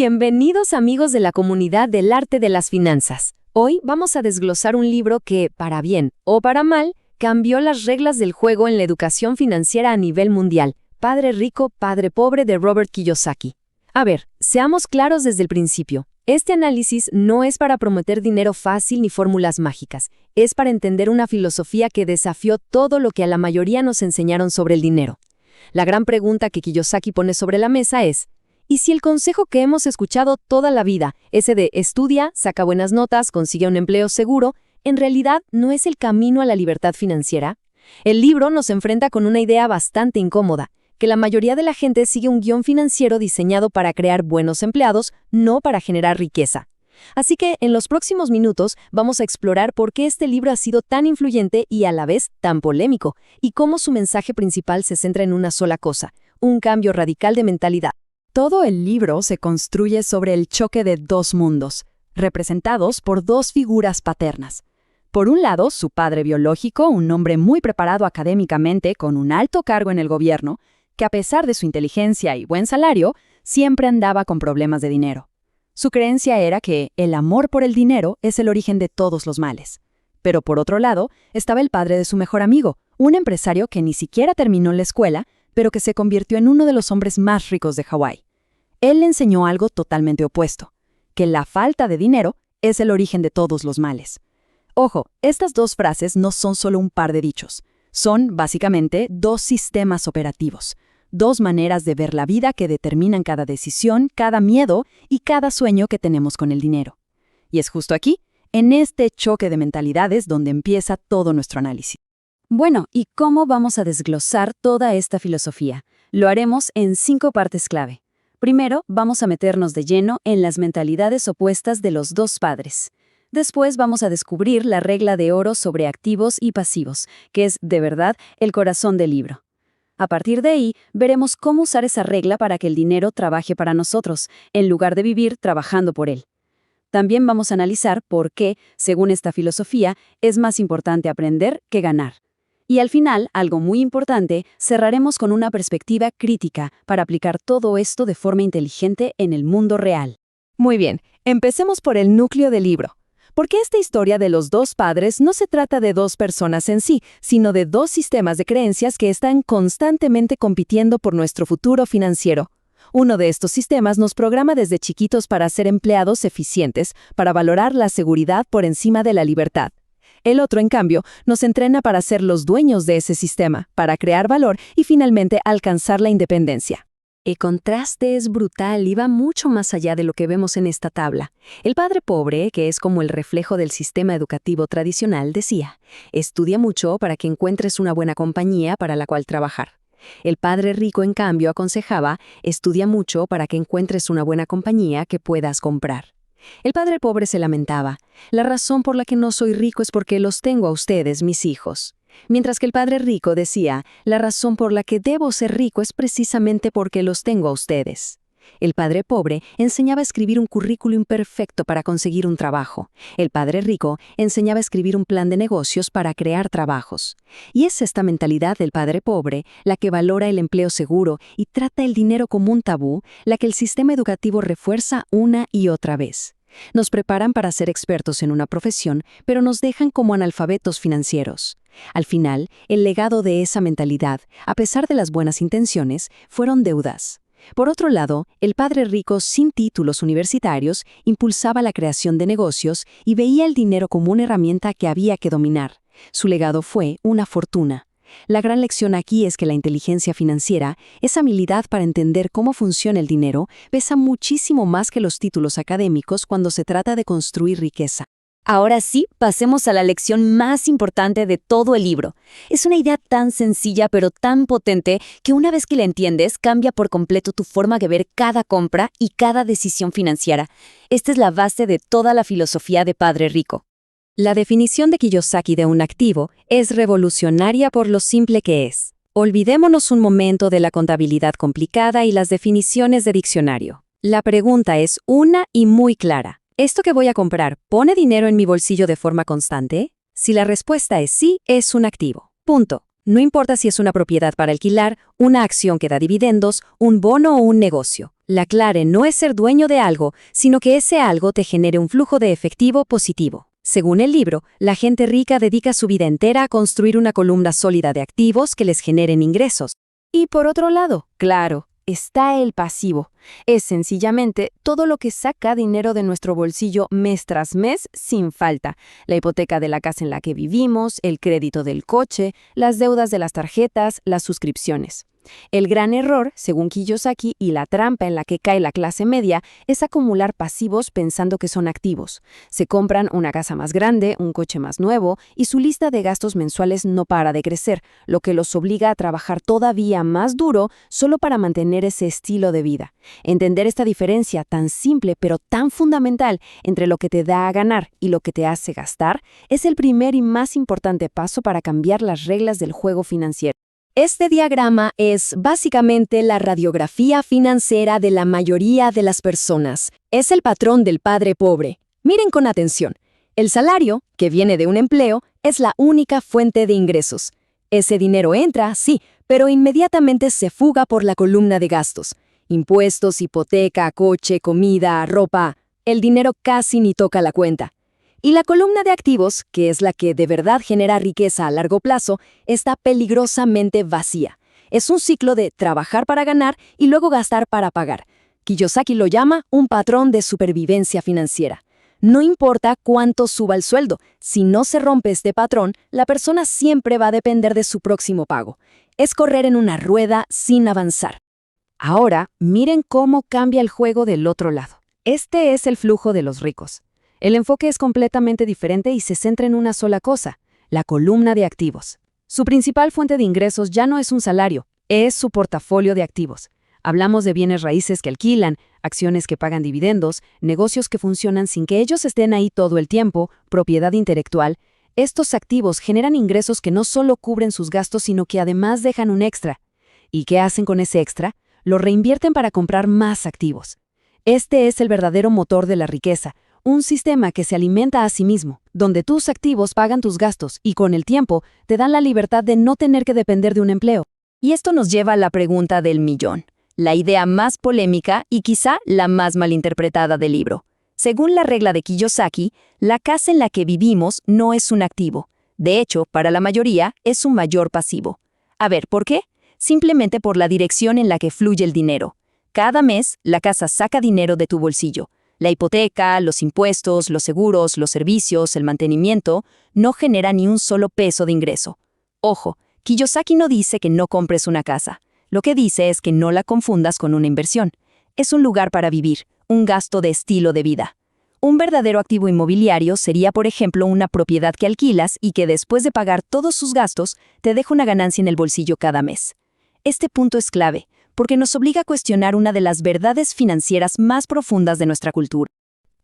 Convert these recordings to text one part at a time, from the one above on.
Bienvenidos amigos de la comunidad del arte de las finanzas. Hoy vamos a desglosar un libro que, para bien o para mal, cambió las reglas del juego en la educación financiera a nivel mundial. Padre Rico, Padre Pobre de Robert Kiyosaki. A ver, seamos claros desde el principio. Este análisis no es para prometer dinero fácil ni fórmulas mágicas. Es para entender una filosofía que desafió todo lo que a la mayoría nos enseñaron sobre el dinero. La gran pregunta que Kiyosaki pone sobre la mesa es: ¿y si el consejo que hemos escuchado toda la vida, ese de estudia, saca buenas notas, consigue un empleo seguro, en realidad no es el camino a la libertad financiera? El libro nos enfrenta con una idea bastante incómoda, que la mayoría de la gente sigue un guión financiero diseñado para crear buenos empleados, no para generar riqueza. Así que en los próximos minutos vamos a explorar por qué este libro ha sido tan influyente y a la vez tan polémico, y cómo su mensaje principal se centra en una sola cosa: un cambio radical de mentalidad. Todo el libro se construye sobre el choque de dos mundos, representados por dos figuras paternas. Por un lado, su padre biológico, un hombre muy preparado académicamente con un alto cargo en el gobierno, que a pesar de su inteligencia y buen salario, siempre andaba con problemas de dinero. Su creencia era que el amor por el dinero es el origen de todos los males. Pero por otro lado, estaba el padre de su mejor amigo, un empresario que ni siquiera terminó la escuela, pero que se convirtió en uno de los hombres más ricos de Hawái. Él le enseñó algo totalmente opuesto: que la falta de dinero es el origen de todos los males. Ojo, estas dos frases no son solo un par de dichos. Son, básicamente, dos sistemas operativos, dos maneras de ver la vida que determinan cada decisión, cada miedo y cada sueño que tenemos con el dinero. Y es justo aquí, en este choque de mentalidades, donde empieza todo nuestro análisis. Bueno, ¿y cómo vamos a desglosar toda esta filosofía? Lo haremos en 5 partes clave. Primero, vamos a meternos de lleno en las mentalidades opuestas de los dos padres. Después vamos a descubrir la regla de oro sobre activos y pasivos, que es, de verdad, el corazón del libro. A partir de ahí, veremos cómo usar esa regla para que el dinero trabaje para nosotros, en lugar de vivir trabajando por él. También vamos a analizar por qué, según esta filosofía, es más importante aprender que ganar. Y al final, algo muy importante, cerraremos con una perspectiva crítica para aplicar todo esto de forma inteligente en el mundo real. Muy bien, empecemos por el núcleo del libro. Porque esta historia de los dos padres no se trata de dos personas en sí, sino de dos sistemas de creencias que están constantemente compitiendo por nuestro futuro financiero. Uno de estos sistemas nos programa desde chiquitos para ser empleados eficientes, para valorar la seguridad por encima de la libertad. El otro, en cambio, nos entrena para ser los dueños de ese sistema, para crear valor y finalmente alcanzar la independencia. El contraste es brutal y va mucho más allá de lo que vemos en esta tabla. El padre pobre, que es como el reflejo del sistema educativo tradicional, decía: estudia mucho para que encuentres una buena compañía para la cual trabajar. El padre rico, en cambio, aconsejaba: estudia mucho para que encuentres una buena compañía que puedas comprar. El padre pobre se lamentaba: la razón por la que no soy rico es porque los tengo a ustedes, mis hijos. Mientras que el padre rico decía: la razón por la que debo ser rico es precisamente porque los tengo a ustedes. El padre pobre enseñaba a escribir un currículum perfecto para conseguir un trabajo. El padre rico enseñaba a escribir un plan de negocios para crear trabajos. Y es esta mentalidad del padre pobre la que valora el empleo seguro y trata el dinero como un tabú, la que el sistema educativo refuerza una y otra vez. Nos preparan para ser expertos en una profesión, pero nos dejan como analfabetos financieros. Al final, el legado de esa mentalidad, a pesar de las buenas intenciones, fueron deudas. Por otro lado, el padre rico sin títulos universitarios impulsaba la creación de negocios y veía el dinero como una herramienta que había que dominar. Su legado fue una fortuna. La gran lección aquí es que la inteligencia financiera, esa habilidad para entender cómo funciona el dinero, pesa muchísimo más que los títulos académicos cuando se trata de construir riqueza. Ahora sí, pasemos a la lección más importante de todo el libro. Es una idea tan sencilla pero tan potente que una vez que la entiendes, cambia por completo tu forma de ver cada compra y cada decisión financiera. Esta es la base de toda la filosofía de Padre Rico. La definición de Kiyosaki de un activo es revolucionaria por lo simple que es. Olvidémonos un momento de la contabilidad complicada y las definiciones de diccionario. La pregunta es una y muy clara: ¿esto que voy a comprar pone dinero en mi bolsillo de forma constante? Si la respuesta es sí, es un activo. Punto. No importa si es una propiedad para alquilar, una acción que da dividendos, un bono o un negocio. La clave no es ser dueño de algo, sino que ese algo te genere un flujo de efectivo positivo. Según el libro, la gente rica dedica su vida entera a construir una columna sólida de activos que les generen ingresos. Y por otro lado, claro, está el pasivo. Es sencillamente todo lo que saca dinero de nuestro bolsillo mes tras mes sin falta. La hipoteca de la casa en la que vivimos, el crédito del coche, las deudas de las tarjetas, las suscripciones. El gran error, según Kiyosaki, y la trampa en la que cae la clase media, es acumular pasivos pensando que son activos. Se compran una casa más grande, un coche más nuevo, y su lista de gastos mensuales no para de crecer, lo que los obliga a trabajar todavía más duro solo para mantener ese estilo de vida. Entender esta diferencia tan simple pero tan fundamental entre lo que te da a ganar y lo que te hace gastar es el primer y más importante paso para cambiar las reglas del juego financiero. Este diagrama es básicamente la radiografía financiera de la mayoría de las personas. Es el patrón del padre pobre. Miren con atención. El salario, que viene de un empleo, es la única fuente de ingresos. Ese dinero entra, sí, pero inmediatamente se fuga por la columna de gastos. Impuestos, hipoteca, coche, comida, ropa. El dinero casi ni toca la cuenta. Y la columna de activos, que es la que de verdad genera riqueza a largo plazo, está peligrosamente vacía. Es un ciclo de trabajar para ganar y luego gastar para pagar. Kiyosaki lo llama un patrón de supervivencia financiera. No importa cuánto suba el sueldo, si no se rompe este patrón, la persona siempre va a depender de su próximo pago. Es correr en una rueda sin avanzar. Ahora, miren cómo cambia el juego del otro lado. Este es el flujo de los ricos. El enfoque es completamente diferente y se centra en una sola cosa, la columna de activos. Su principal fuente de ingresos ya no es un salario, es su portafolio de activos. Hablamos de bienes raíces que alquilan, acciones que pagan dividendos, negocios que funcionan sin que ellos estén ahí todo el tiempo, propiedad intelectual. Estos activos generan ingresos que no solo cubren sus gastos, sino que además dejan un extra. ¿Y qué hacen con ese extra? Lo reinvierten para comprar más activos. Este es el verdadero motor de la riqueza. Un sistema que se alimenta a sí mismo, donde tus activos pagan tus gastos y con el tiempo te dan la libertad de no tener que depender de un empleo. Y esto nos lleva a la pregunta del millón, la idea más polémica y quizá la más malinterpretada del libro. Según la regla de Kiyosaki, la casa en la que vivimos no es un activo. De hecho, para la mayoría es un mayor pasivo. A ver, ¿por qué? Simplemente por la dirección en la que fluye el dinero. Cada mes, la casa saca dinero de tu bolsillo. La hipoteca, los impuestos, los seguros, los servicios, el mantenimiento, no genera ni un solo peso de ingreso. Ojo, Kiyosaki no dice que no compres una casa. Lo que dice es que no la confundas con una inversión. Es un lugar para vivir, un gasto de estilo de vida. Un verdadero activo inmobiliario sería, por ejemplo, una propiedad que alquilas y que después de pagar todos sus gastos, te deja una ganancia en el bolsillo cada mes. Este punto es clave, porque nos obliga a cuestionar una de las verdades financieras más profundas de nuestra cultura.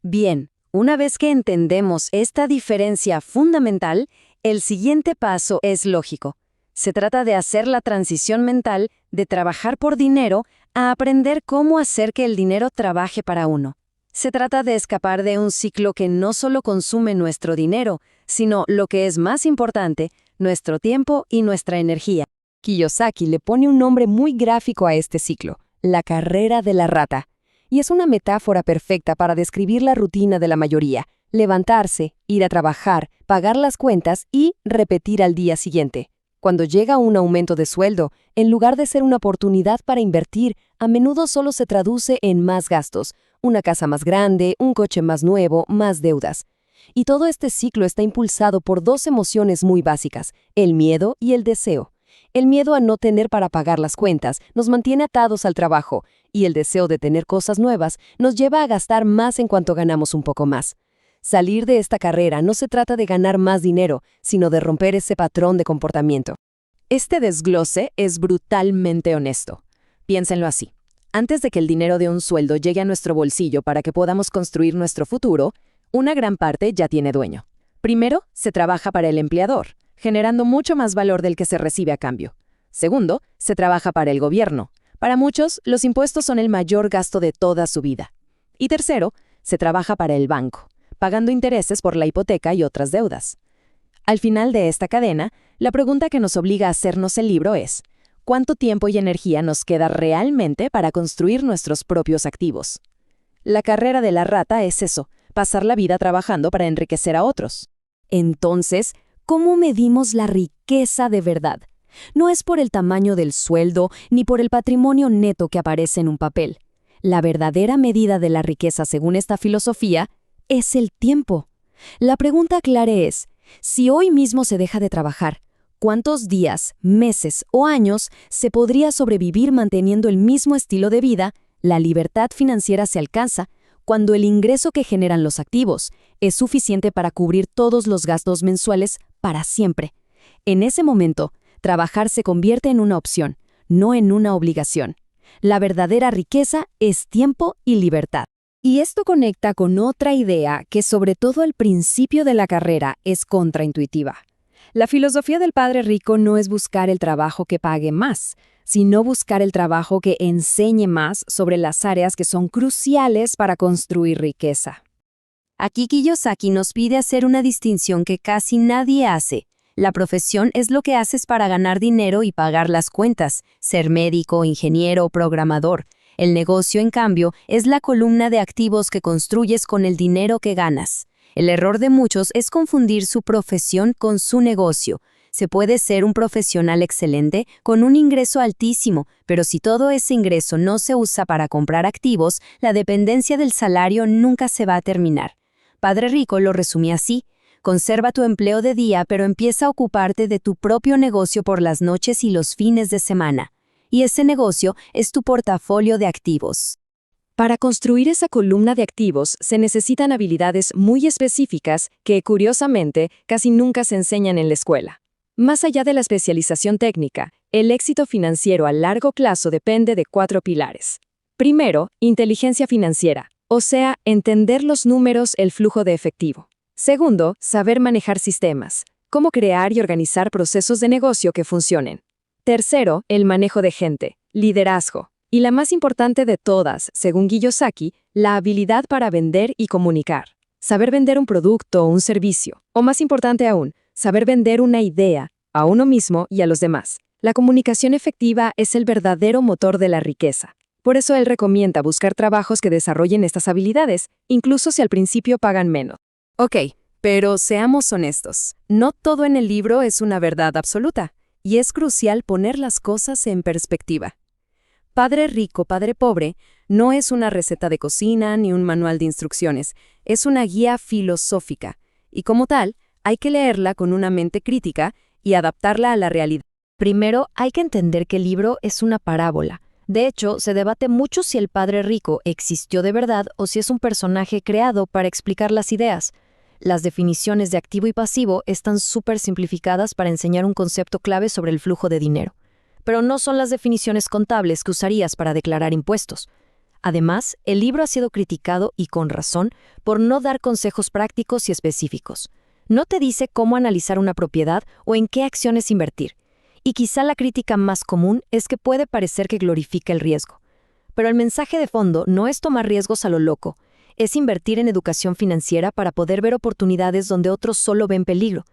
Bien, una vez que entendemos esta diferencia fundamental, el siguiente paso es lógico. Se trata de hacer la transición mental de trabajar por dinero a aprender cómo hacer que el dinero trabaje para uno. Se trata de escapar de un ciclo que no solo consume nuestro dinero, sino, lo que es más importante, nuestro tiempo y nuestra energía. Kiyosaki le pone un nombre muy gráfico a este ciclo, la carrera de la rata. Y es una metáfora perfecta para describir la rutina de la mayoría: levantarse, ir a trabajar, pagar las cuentas y repetir al día siguiente. Cuando llega un aumento de sueldo, en lugar de ser una oportunidad para invertir, a menudo solo se traduce en más gastos, una casa más grande, un coche más nuevo, más deudas. Y todo este ciclo está impulsado por dos emociones muy básicas, el miedo y el deseo. El miedo a no tener para pagar las cuentas nos mantiene atados al trabajo, y el deseo de tener cosas nuevas nos lleva a gastar más en cuanto ganamos un poco más. Salir de esta carrera no se trata de ganar más dinero, sino de romper ese patrón de comportamiento. Este desglose es brutalmente honesto. Piénsenlo así. Antes de que el dinero de un sueldo llegue a nuestro bolsillo para que podamos construir nuestro futuro, una gran parte ya tiene dueño. Primero, se trabaja para el empleador, generando mucho más valor del que se recibe a cambio. Segundo, se trabaja para el gobierno. Para muchos, los impuestos son el mayor gasto de toda su vida. Y tercero, se trabaja para el banco, pagando intereses por la hipoteca y otras deudas. Al final de esta cadena, la pregunta que nos obliga a hacernos el libro es: cuánto tiempo y energía nos queda realmente para construir nuestros propios activos. La carrera de la rata es eso, pasar la vida trabajando para enriquecer a otros. Entonces, ¿cómo medimos la riqueza de verdad? No es por el tamaño del sueldo ni por el patrimonio neto que aparece en un papel. La verdadera medida de la riqueza, según esta filosofía, es el tiempo. La pregunta clave es, si hoy mismo se deja de trabajar, ¿cuántos días, meses o años se podría sobrevivir manteniendo el mismo estilo de vida? La libertad financiera se alcanza cuando el ingreso que generan los activos es suficiente para cubrir todos los gastos mensuales para siempre. En ese momento, trabajar se convierte en una opción, no en una obligación. La verdadera riqueza es tiempo y libertad. Y esto conecta con otra idea que sobre todo al principio de la carrera es contraintuitiva. La filosofía del padre rico no es buscar el trabajo que pague más, sino buscar el trabajo que enseñe más sobre las áreas que son cruciales para construir riqueza. Aquí Kiyosaki nos pide hacer una distinción que casi nadie hace. La profesión es lo que haces para ganar dinero y pagar las cuentas, ser médico, ingeniero o programador. El negocio, en cambio, es la columna de activos que construyes con el dinero que ganas. El error de muchos es confundir su profesión con su negocio. Se puede ser un profesional excelente con un ingreso altísimo, pero si todo ese ingreso no se usa para comprar activos, la dependencia del salario nunca se va a terminar. Padre Rico lo resumía así: conserva tu empleo de día, pero empieza a ocuparte de tu propio negocio por las noches y los fines de semana. Y ese negocio es tu portafolio de activos. Para construir esa columna de activos se necesitan habilidades muy específicas que, curiosamente, casi nunca se enseñan en la escuela. Más allá de la especialización técnica, el éxito financiero a largo plazo depende de 4 pilares. Primero, inteligencia financiera, o sea, entender los números, el flujo de efectivo. Segundo, saber manejar sistemas, cómo crear y organizar procesos de negocio que funcionen. Tercero, el manejo de gente, liderazgo. Y la más importante de todas, según Kiyosaki, la habilidad para vender y comunicar. Saber vender un producto o un servicio. O más importante aún, saber vender una idea a uno mismo y a los demás. La comunicación efectiva es el verdadero motor de la riqueza. Por eso él recomienda buscar trabajos que desarrollen estas habilidades, incluso si al principio pagan menos. Ok, pero seamos honestos. No todo en el libro es una verdad absoluta, y es crucial poner las cosas en perspectiva. Padre Rico, Padre Pobre no es una receta de cocina ni un manual de instrucciones, es una guía filosófica, y como tal, hay que leerla con una mente crítica y adaptarla a la realidad. Primero, hay que entender que el libro es una parábola. De hecho, se debate mucho si el Padre Rico existió de verdad o si es un personaje creado para explicar las ideas. Las definiciones de activo y pasivo están súper simplificadas para enseñar un concepto clave sobre el flujo de dinero. Pero no son las definiciones contables que usarías para declarar impuestos. Además, el libro ha sido criticado, y con razón, por no dar consejos prácticos y específicos. No te dice cómo analizar una propiedad o en qué acciones invertir. Y quizá la crítica más común es que puede parecer que glorifica el riesgo. Pero el mensaje de fondo no es tomar riesgos a lo loco, es invertir en educación financiera para poder ver oportunidades donde otros solo ven peligro.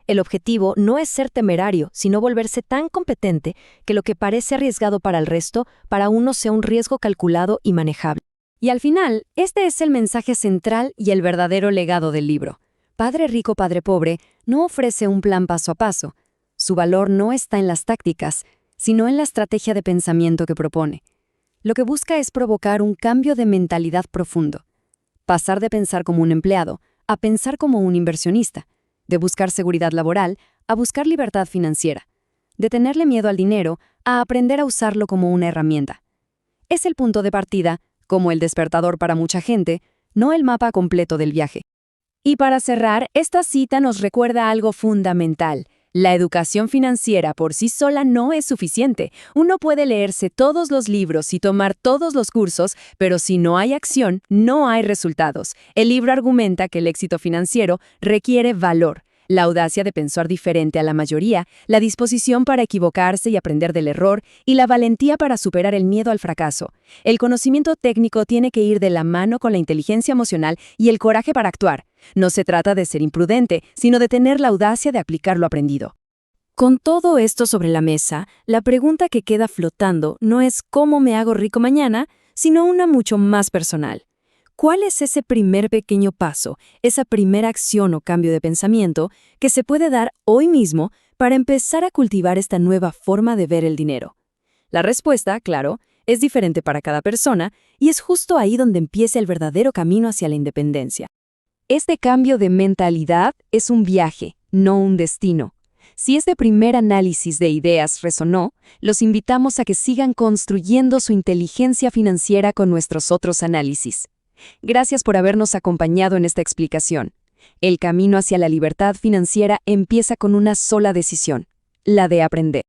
El objetivo no es ser temerario, sino volverse tan competente que lo que parece arriesgado para el resto, para uno sea un riesgo calculado y manejable. Y al final, este es el mensaje central y el verdadero legado del libro. Padre Rico, Padre Pobre no ofrece un plan paso a paso. Su valor no está en las tácticas, sino en la estrategia de pensamiento que propone. Lo que busca es provocar un cambio de mentalidad profundo. Pasar de pensar como un empleado a pensar como un inversionista. De buscar seguridad laboral a buscar libertad financiera. De tenerle miedo al dinero a aprender a usarlo como una herramienta. Es el punto de partida, como el despertador para mucha gente, no el mapa completo del viaje. Y para cerrar, esta cita nos recuerda algo fundamental. La educación financiera por sí sola no es suficiente. Uno puede leerse todos los libros y tomar todos los cursos, pero si no hay acción, no hay resultados. El libro argumenta que el éxito financiero requiere valor, la audacia de pensar diferente a la mayoría, la disposición para equivocarse y aprender del error, y la valentía para superar el miedo al fracaso. El conocimiento técnico tiene que ir de la mano con la inteligencia emocional y el coraje para actuar. No se trata de ser imprudente, sino de tener la audacia de aplicar lo aprendido. Con todo esto sobre la mesa, la pregunta que queda flotando no es cómo me hago rico mañana, sino una mucho más personal. ¿Cuál es ese primer pequeño paso, esa primera acción o cambio de pensamiento que se puede dar hoy mismo para empezar a cultivar esta nueva forma de ver el dinero? La respuesta, claro, es diferente para cada persona y es justo ahí donde empieza el verdadero camino hacia la independencia. Este cambio de mentalidad es un viaje, no un destino. Si este primer análisis de ideas resonó, los invitamos a que sigan construyendo su inteligencia financiera con nuestros otros análisis. Gracias por habernos acompañado en esta explicación. El camino hacia la libertad financiera empieza con una sola decisión, la de aprender.